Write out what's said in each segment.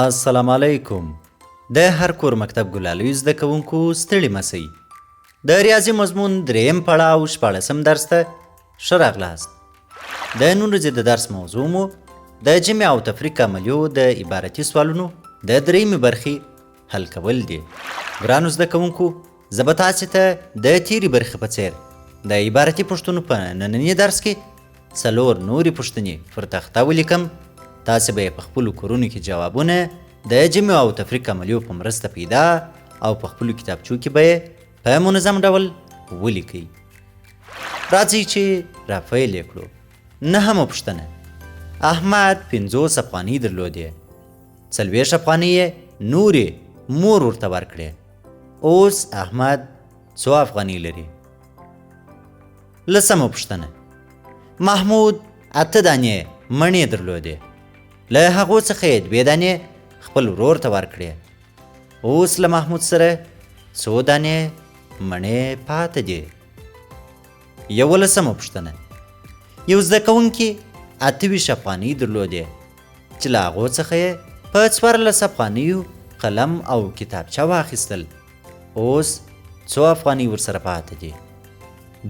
السلام علیکم. د هر کور مکتب ګلالیو زده کوونکو ستړي مسئ. د ریاضي مضمون دریم پړاو 14 درس ته ښه راغلاست. د نن ورځې د درس موضوع مو د جمع او تفریق عملیو د عبارتي سوالونو د دریمې برخې حل کول دي. ګرانو زده کوونکو، زه به تاسې ته د تیرې برخې په څیر د عبارتي پوښتنو په ننني درس کې 4 نورې پوښتنې پر تخته ولیکم. تاسې به یې په خپلو کورونو کې جوابونه د جمع او تفریق عملیو په مرسته پیدا او په خپلو کتابچو کې به یې په منظم ډول ولیکئ. راځئ چې رافیل یې کړو. 9مه پوښتنه: احمد 50 افغانۍ درلودې، 40 افغانۍ یې نورې مور ورته ورکړې. اوس احمد څو افغانۍ لري؟ 10مه پوښتنه: محمود 8 دانې مڼې درلودې، له هغو څخه یې 2 دانې خپل ورور ته ورکړې. اوس له محمود سره څو دانې مڼې پاته دي؟ 11مه پوښتنه: یو زده کوونکي 28 افغانۍ درلودې چې له هغو څخه یې په 14 افغانیو قلم او کتابچه واخیستل. اوس څو افغانۍ ورسره پاته دي؟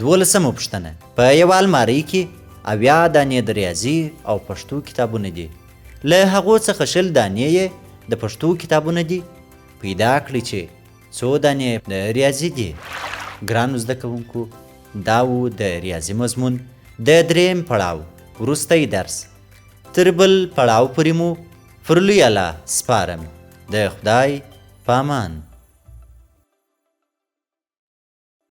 12مه پوښتنه: په یوه المارۍ کې 80 دانې د ریاضي او پښتو کتابونه دي، له هغو څخه 20 دانې یې د پښتو کتابونه دي. پیدا کړئ چې څو دانې د ریاضي دي. ګرانو زده کوونکو، دا و د ریاضي مضمون د دریم پړاو وروستی درس. تر بل پړاو پورې مو پر لوی الله سپارم. د خدای په امان.